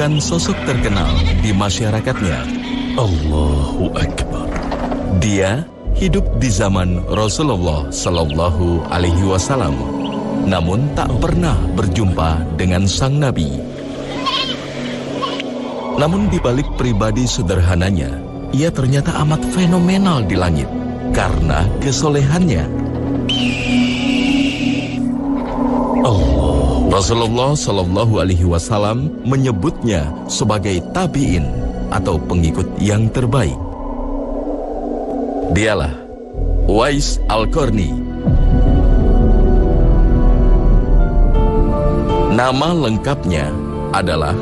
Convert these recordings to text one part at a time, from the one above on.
merupakan sosok terkenal di masyarakatnya. Allahu Akbar. Dia hidup di zaman Rasulullah Sallallahu Alaihi Wasallam, namun tak pernah berjumpa dengan sang Nabi. Namun di balik pribadi sederhananya, ia ternyata amat fenomenal di langit karena kesolehannya. Rasulullah Sallallahu Alaihi Wasallam menyebutnya sebagai tabi'in atau pengikut yang terbaik. Dialah Uwais Al-Qarni. Nama lengkapnya adalah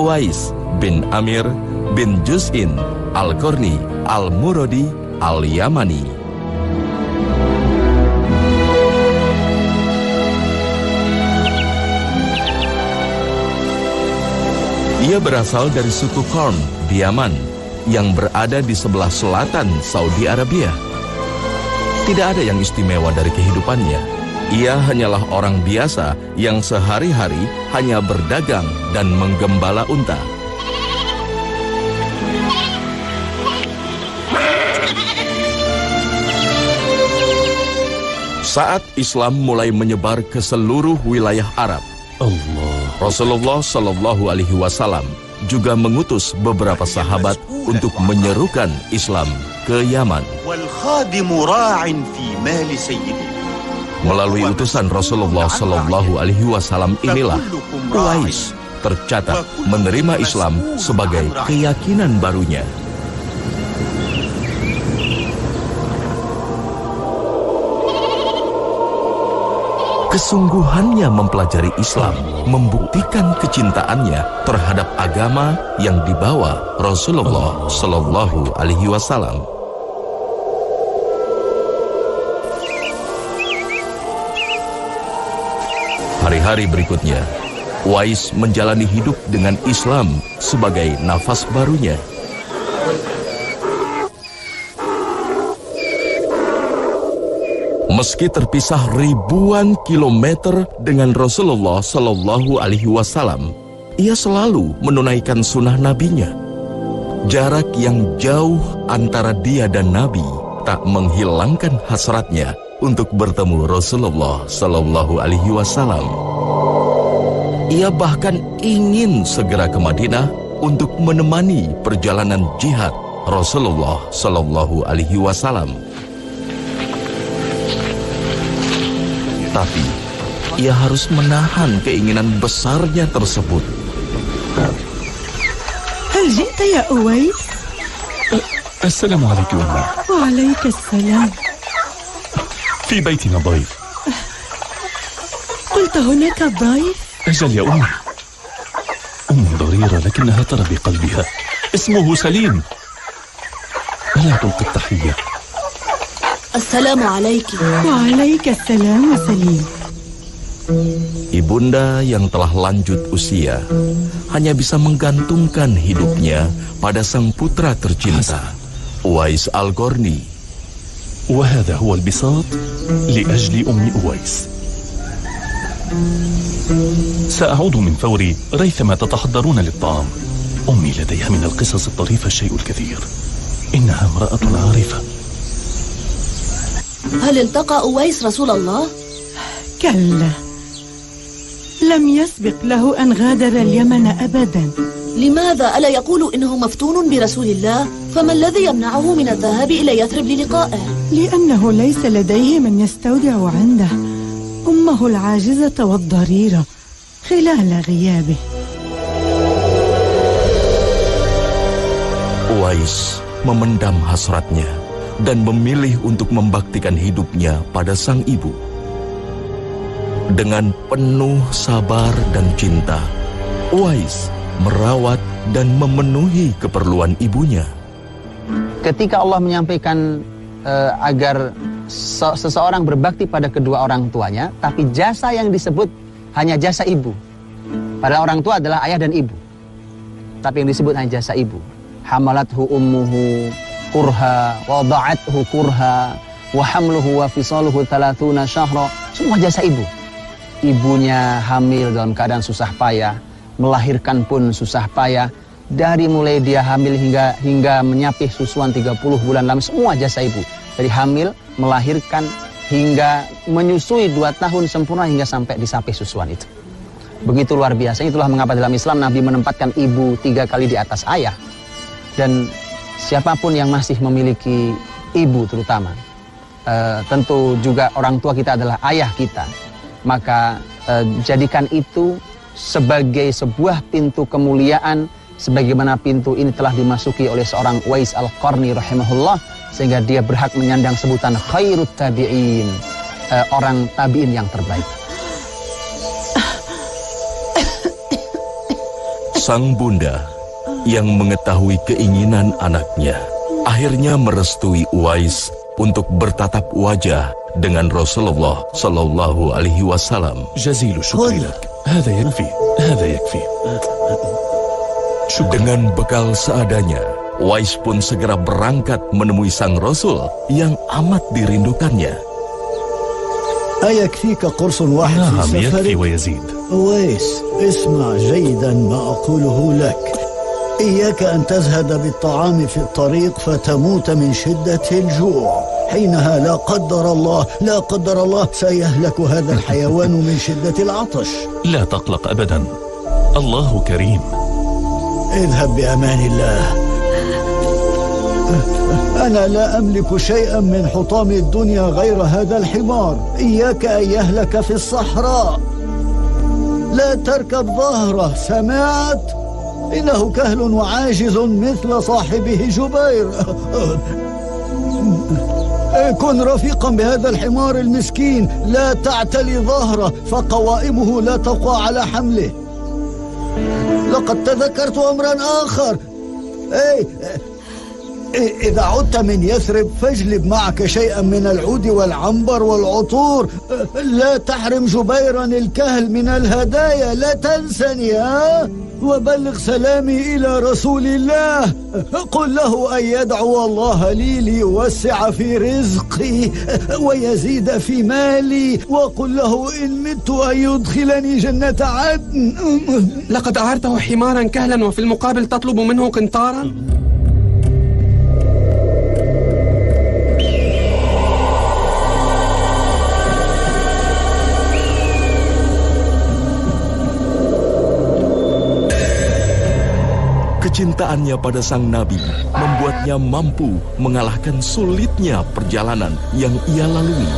Uwais bin Amir bin Juz'in Al-Qarni Al-Muradi Al-Yamani. Ia berasal dari suku Qarn di Yaman yang berada di sebelah selatan Saudi Arabia. Tidak ada yang istimewa dari kehidupannya. Ia hanyalah orang biasa yang sehari-hari hanya berdagang dan menggembala unta. Saat Islam mulai menyebar ke seluruh wilayah Arab, Rasulullah Sallallahu Alaihi Wasallam juga mengutus beberapa sahabat untuk menyerukan Islam ke Yaman. Melalui utusan Rasulullah Sallallahu Alaihi Wasallam inilah Uwais tercatat menerima Islam sebagai keyakinan barunya. Kesungguhannya mempelajari Islam membuktikan kecintaannya terhadap agama yang dibawa Rasulullah Sallallahu Alaihi Wasallam. Hari-hari berikutnya, Uwais menjalani hidup dengan Islam sebagai nafas barunya. Meski terpisah ribuan kilometer dengan Rasulullah Sallallahu Alaihi Wasallam, ia selalu menunaikan sunnah nabinya. Jarak yang jauh antara dia dan Nabi tak menghilangkan hasratnya untuk bertemu Rasulullah Sallallahu Alaihi Wasallam. Ia bahkan ingin segera ke Madinah untuk menemani perjalanan jihad Rasulullah Sallallahu Alaihi Wasallam. Tapi ia harus menahan keinginan besarnya tersebut. هل جئت يا أويس؟ السلام عليك أمي. وعليك السلام. في بيتنا ضيف. قلت هناك ضيف؟ أجل يا أمي. أم ضريرة لكنها ترى بقلبها. اسمه سليم. ألا تلقي التحية؟ السلام عليك. وعليك السلام سليم. Ibunda yang telah lanjut usia hanya bisa menggantungkan hidupnya pada sang putra tercinta, Uwais Al-Qarni. وهذا هو البساط لأجل أم أويس. سأعود من فوري ريثما تتحضرون للطعام. أمي لديها من القصص الطريفة الشيء الكثير. إنها امرأة عارفة. هل التقى أويس رسول الله؟ كلا، لم يسبق له أن غادر اليمن أبدا. لماذا ألا يقول إنه مفتون برسول الله؟ فما الذي يمنعه من الذهاب إلى يثرب للقائه؟ لأنه ليس لديه من يستودع عنده أمه العاجزة والضريرة خلال غيابه. Uwais memendam hasratnya dan memilih untuk membaktikan hidupnya pada sang ibu. Dengan penuh sabar dan cinta, Uwais merawat dan memenuhi keperluan ibunya. Ketika Allah menyampaikan agar seseorang berbakti pada kedua orang tuanya, tapi jasa yang disebut hanya jasa ibu. Padahal orang tua adalah ayah dan ibu, tapi yang disebut hanya jasa ibu. Hamalathu ummuhu kurha, wada'athu kurha, wa hamluhu wa fisaluhu 30 syahra. Semua jasa ibu. Ibunya hamil dalam keadaan susah payah, melahirkan pun susah payah. Dari mulai dia hamil hingga menyapih susuan 30 bulan lama, semua jasa ibu. Dari hamil, melahirkan, hingga menyusui 2 tahun sempurna hingga sampai disapih susuan itu. Begitu luar biasa. Itulah mengapa dalam Islam Nabi menempatkan ibu 3 kali di atas ayah. Dan siapapun yang masih memiliki ibu terutama, tentu juga orang tua kita adalah ayah kita. Maka jadikan itu sebagai sebuah pintu kemuliaan, sebagaimana pintu ini telah dimasuki oleh seorang Uwais Al-Qarni rahimahullah, sehingga dia berhak menyandang sebutan khairut tabi'in, orang tabi'in yang terbaik. Sang bunda yang mengetahui keinginan anaknya akhirnya merestui Uwais untuk bertatap wajah dengan Rasulullah sallallahu alaihi wasallam. جزيل الشكر لك. هذا يكفي. Dengan bekal seadanya, Uwais pun segera berangkat menemui sang Rasul yang amat dirindukannya. أيكفيك قرص واحد في نعم يكفي سفرك؟ ويزيد. أويس، اسمع جيدا ما أقوله لك. إياك أن تزهد بالطعام في الطريق فتموت من شدة الجوع. حينها لا قدر الله سيهلك هذا الحيوان من شدة العطش. لا تقلق أبدا، الله كريم. اذهب بأمان الله. أنا لا أملك شيئا من حطام الدنيا غير هذا الحمار. إياك أن يهلك في الصحراء. لا تركب ظهره، سمعت؟ إنه كهل وعاجز مثل صاحبه جبير. كن رفيقا بهذا الحمار المسكين، لا تعتلي ظهره فقوائمه لا تقوى على حمله. لقد تذكرت أمرا آخر. إذا عدت من يثرب فاجلب معك شيئا من العود والعنبر والعطور. لا تحرم جبيرا الكهل من الهدايا، لا تنسني. وبلغ سلامي إلى رسول الله. قل له أن يدعو الله لي ليوسع في رزقي ويزيد في مالي، وقل له إن مت أن يدخلني جنة عدن. لقد أعرته حمارا كهلا وفي المقابل تطلب منه قنطارا؟ Kecintaannya pada sang Nabi membuatnya mampu mengalahkan sulitnya perjalanan yang ia lalui.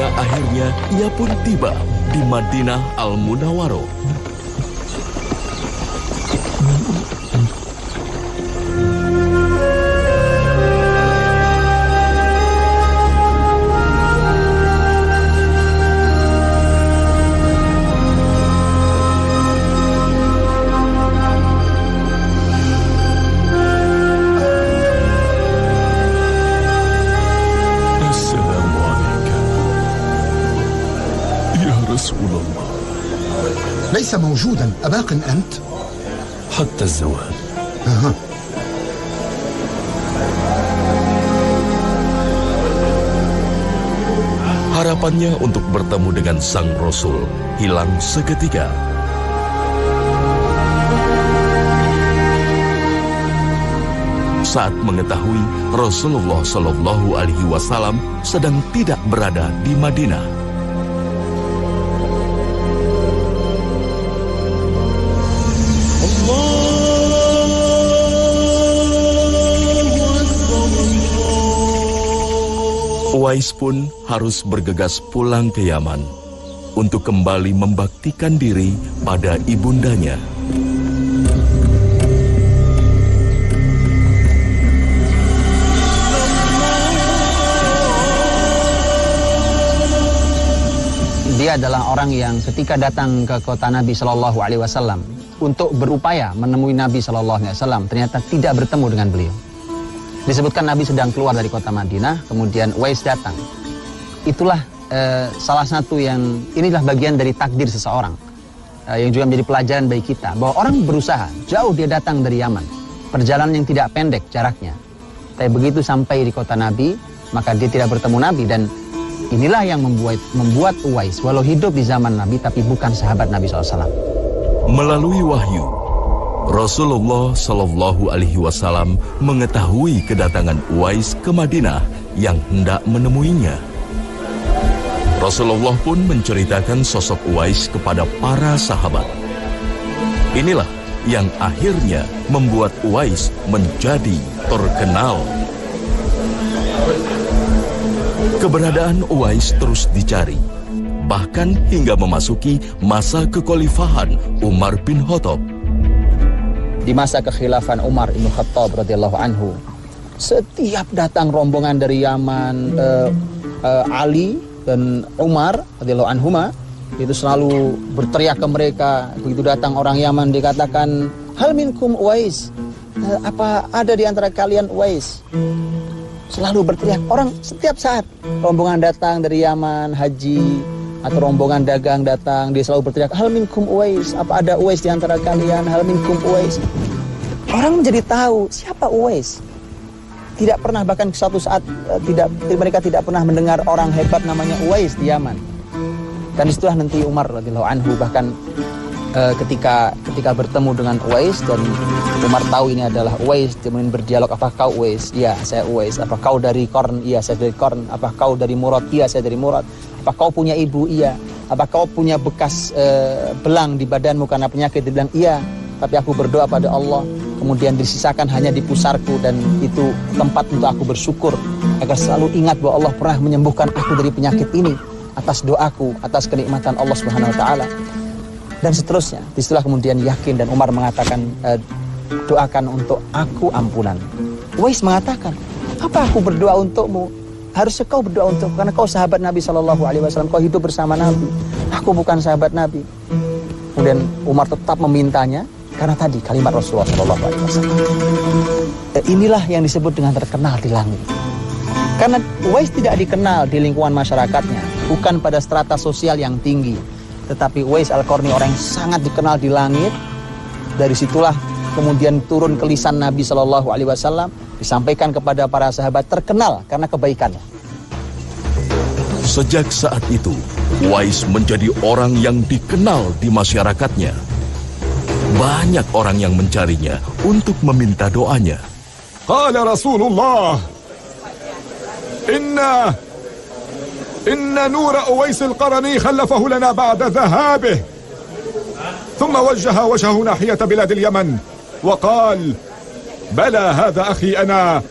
Akhirnya ia pun tiba di Madinah Al-Munawwaroh. ليس موجودا. أباق أنت؟ حتى الزوال. Harapannya untuk bertemu dengan sang Rasul hilang seketika. saat mengetahui Rasulullah Shallallahu Alaihi Wasallam sedang tidak berada di Madinah. Uwais pun harus bergegas pulang ke Yaman untuk kembali membaktikan diri pada ibundanya. Dia adalah orang yang ketika datang ke kota Nabi Shallallahu Alaihi Wasallam untuk berupaya menemui Nabi Shallallahu Alaihi Wasallam, ternyata tidak bertemu dengan beliau. Disebutkan Nabi sedang keluar dari kota Madinah, kemudian Uwais datang. Itulah salah satu yang, inilah bagian dari takdir seseorang yang juga menjadi pelajaran bagi kita, bahwa orang berusaha, jauh dia datang dari Yaman, perjalanan yang tidak pendek jaraknya, tapi begitu sampai di kota Nabi, maka dia tidak bertemu Nabi. Dan inilah yang membuat Uwais, walau hidup di zaman Nabi, tapi bukan sahabat Nabi SAW. Melalui wahyu, Rasulullah Shallallahu Alaihi Wasallam mengetahui kedatangan Uwais ke Madinah yang hendak menemuinya. Rasulullah pun menceritakan sosok Uwais kepada para sahabat. Inilah yang akhirnya membuat Uwais menjadi terkenal. Keberadaan Uwais terus dicari, bahkan hingga memasuki masa kekhalifahan Umar bin Khattab. Di masa kekhilafan Umar bin Khattab radhiyallahu anhu, setiap datang rombongan dari Yaman, Ali dan Umar radhiyallahu anhuma itu selalu berteriak ke mereka. Begitu datang orang Yaman, dikatakan, hal minkum Uwais, apa ada di antara kalian Uwais? Selalu berteriak orang setiap saat. Rombongan datang dari Yaman haji atau rombongan dagang datang, dia selalu berteriak, hal minkum Uwais, apa ada Uwais di antara kalian? Hal minkum Uwais. Orang menjadi tahu siapa Uwais. Tidak pernah, bahkan suatu saat mereka tidak pernah mendengar orang hebat namanya Uwais di Yaman. Dan disitulah nanti Umar radhiyallahu anhu bahkan ketika bertemu dengan Uwais dan Umar tahu ini adalah Uwais, kemudian berdialog, apa kau Uwais? Iya, saya Uwais. Apa kau dari Qarn? Iya, saya dari Qarn. Apa kau dari Murad? Iya, saya dari Murad. Apa kau punya ibu? Iya. Apa kau punya bekas belang di badanmu karena penyakit? Dia bilang, iya, tapi aku berdoa pada Allah, kemudian disisakan hanya di pusarku, dan itu tempat untuk aku bersyukur agar selalu ingat bahwa Allah pernah menyembuhkan aku dari penyakit ini atas doaku, atas kenikmatan Allah Subhanahu wa taala. Dan seterusnya. Disitulah kemudian yakin, dan Umar mengatakan, doakan untuk aku ampunan. Uwais mengatakan, apa aku berdoa untukmu? Harusnya kau berdoa untukku, karena kau sahabat Nabi SAW, kau hidup bersama Nabi. Aku bukan sahabat Nabi. Kemudian Umar tetap memintanya, karena tadi kalimat Rasulullah SAW. Inilah yang disebut dengan terkenal di langit. Karena Uwais tidak dikenal di lingkungan masyarakatnya, bukan pada strata sosial yang tinggi. Tetapi Uwais Al-Qarni orang yang sangat dikenal di langit. Dari situlah kemudian turun ke lisan Nabi SAW, disampaikan kepada para sahabat, terkenal karena kebaikannya. Sejak saat itu, Uwais menjadi orang yang dikenal di masyarakatnya. Banyak orang yang mencarinya untuk meminta doanya. Qala Rasulullah, إن نور أويس القرني خلفه لنا بعد ذهابه. ثم وجه وجهه ناحية بلاد اليمن وقال, بلى هذا أخي أنا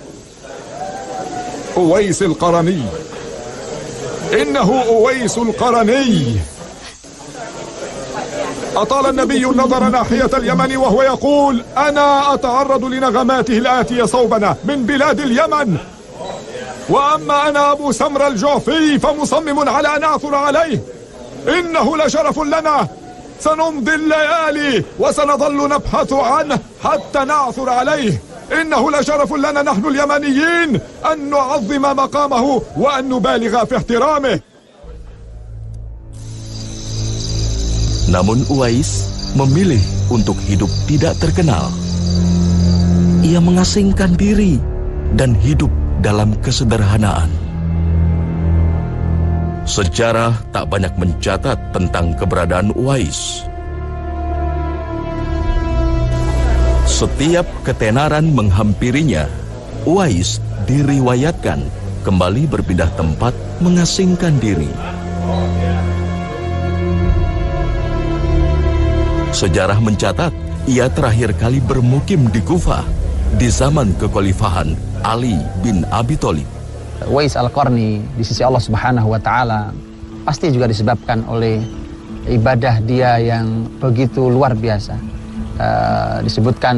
أويس القرني. إنه أويس القرني. أطال النبي النظر ناحية اليمن وهو يقول, أنا أتعرض لنغماته الآتية صوبنا من بلاد اليمن. وأما أنا أبو سمر الجعفي فمصمم على أن أعثر عليه. إنه لشرف لنا. سنمضي الليالي وسنظل نبحث عنه حتى نعثر عليه. إنه لشرف لنا نحن اليمنيين أن نعظم مقامه وأن نبالغ في احترامه. Namun Uwais memilih untuk hidup tidak terkenal. Ia mengasingkan diri dan hidup dalam kesederhanaan. Sejarah tak banyak mencatat tentang keberadaan Uwais. Setiap ketenaran menghampirinya Uwais diriwayatkan kembali berpindah tempat mengasingkan diri. Sejarah mencatat ia terakhir kali bermukim di Kufah di zaman kekhalifahan Ali bin Abi Thalib. Uwais Al-Qarni di sisi Allah Subhanahu wa taala pasti juga disebabkan oleh ibadah dia yang begitu luar biasa. Disebutkan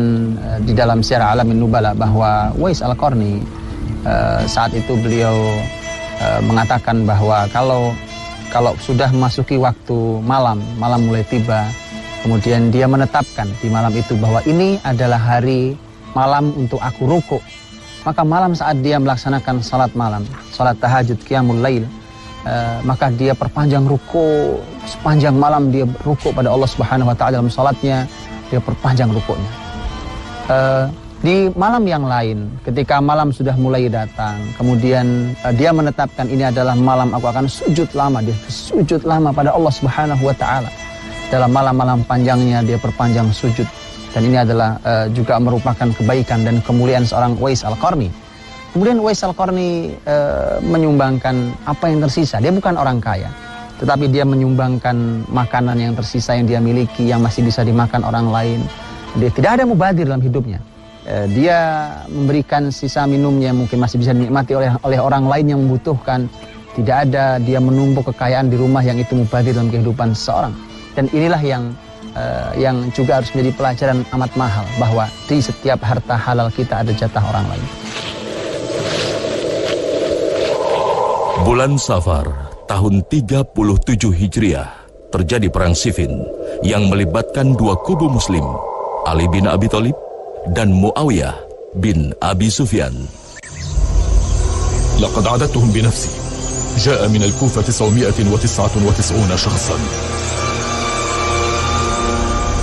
di dalam Syiar Alamin Nubala bahwa Uwais Al-Qarni saat itu beliau mengatakan bahwa kalau sudah memasuki waktu malam mulai tiba, kemudian dia menetapkan di malam itu bahwa ini adalah hari malam untuk aku ruku, maka malam saat dia melaksanakan salat malam, salat tahajud qiyamul lail, maka dia perpanjang ruku, sepanjang malam dia ruku pada Allah Subhanahu wa taala dalam salatnya. Dia perpanjang rukuknya. Di malam yang lain, ketika malam sudah mulai datang, kemudian dia menetapkan ini adalah malam aku akan sujud lama. Dia sujud lama pada Allah Subhanahu wa taala. Dalam malam-malam panjangnya dia perpanjang sujud. Dan ini adalah juga merupakan kebaikan dan kemuliaan seorang Uwais Al-Qarni. Kemudian Uwais Al-Qarni menyumbangkan apa yang tersisa. Dia bukan orang kaya, tetapi dia menyumbangkan makanan yang tersisa yang dia miliki, yang masih bisa dimakan orang lain. Dia tidak ada mubadir dalam hidupnya. Dia memberikan sisa minumnya yang mungkin masih bisa dinikmati oleh orang lain yang membutuhkan. Tidak ada dia menumpuk kekayaan di rumah yang itu mubadir dalam kehidupan seseorang. Dan inilah yang juga harus menjadi pelajaran amat mahal, bahwa di setiap harta halal kita ada jatah orang lain. Bulan Safar tahun 37 Hijriah, terjadi perang Siffin yang melibatkan dua kubu muslim, Ali bin Abi Thalib dan Muawiyah bin Abi Sufyan. لقد عددتهم بنفسي. جاء من الكوفة 999 شخصا.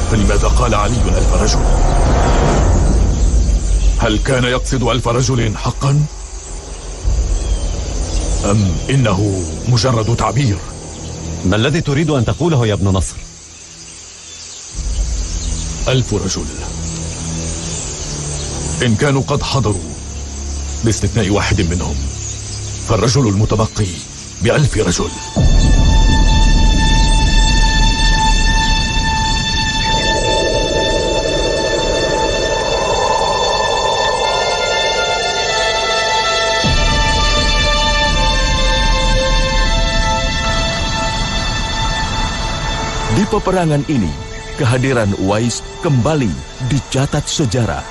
فلماذا قال علي 1000 رجل؟ هل كان يقصد 1000 رجل حقا؟ أم إنه مجرد تعبير؟ ما الذي تريد أن تقوله يا ابن نصر؟ 1000 رجل. إن كانوا قد حضروا باستثناء واحد منهم، فالرجل المتبقي ب1000 رجل. Di peperangan ini, kehadiran Uwais kembali dicatat sejarah.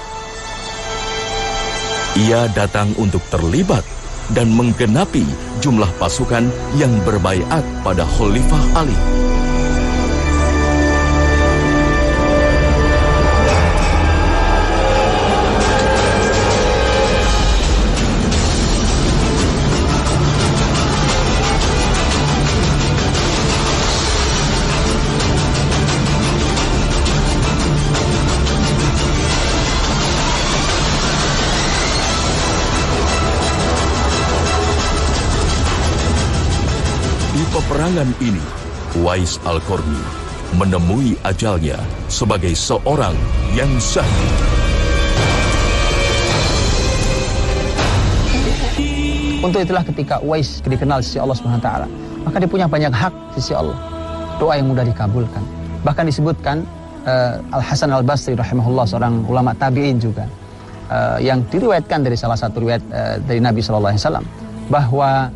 Ia datang untuk terlibat dan menggenapi jumlah pasukan yang berbaiat pada Khalifah Ali. Peperangan ini, Uwais Al-Qarni menemui ajalnya sebagai seorang yang syahid. Untuk itulah ketika Uwais dikenal sisi Allah SWT, maka dia punya banyak hak sisi Allah. Doa yang mudah dikabulkan. Bahkan disebutkan Al-Hasan Al-Basri rahimahullah, seorang ulama tabi'in juga, yang diriwayatkan dari salah satu riwayat dari Nabi SAW, bahwa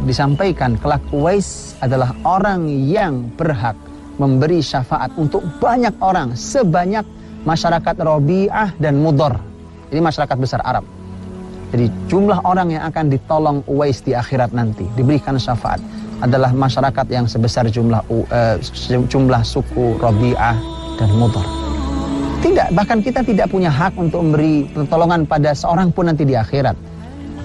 disampaikan kelak Uwais adalah orang yang berhak memberi syafaat untuk banyak orang, sebanyak masyarakat Rabi'ah dan Mudhar. Ini masyarakat besar Arab. Jadi jumlah orang yang akan ditolong Uwais di akhirat nanti, diberikan syafaat, adalah masyarakat yang sebesar jumlah suku Rabi'ah dan Mudhar. Tidak, bahkan kita tidak punya hak untuk memberi pertolongan pada seorang pun nanti di akhirat.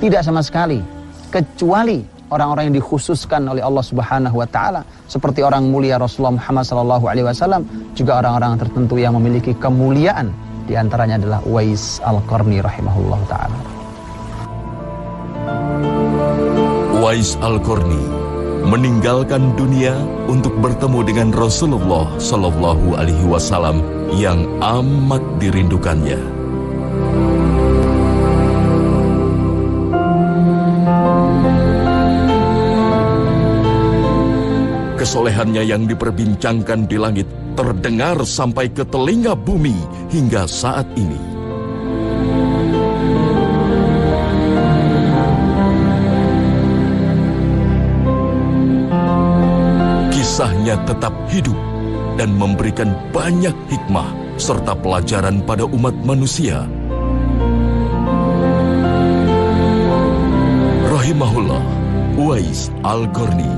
Tidak sama sekali. Kecuali orang-orang yang dikhususkan oleh Allah Subhanahu wa taala, seperti orang mulia Rasulullah Muhammad SAW, juga orang-orang tertentu yang memiliki kemuliaan. Di antaranya adalah Uwais Al-Qarni rahimahullah taala. Uwais Al-Qarni meninggalkan dunia untuk bertemu dengan Rasulullah SAW yang amat dirindukannya. Kesolehannya yang diperbincangkan di langit terdengar sampai ke telinga bumi hingga saat ini. Kisahnya tetap hidup dan memberikan banyak hikmah serta pelajaran pada umat manusia. Rahimahullah, Uwais Al-Qarni.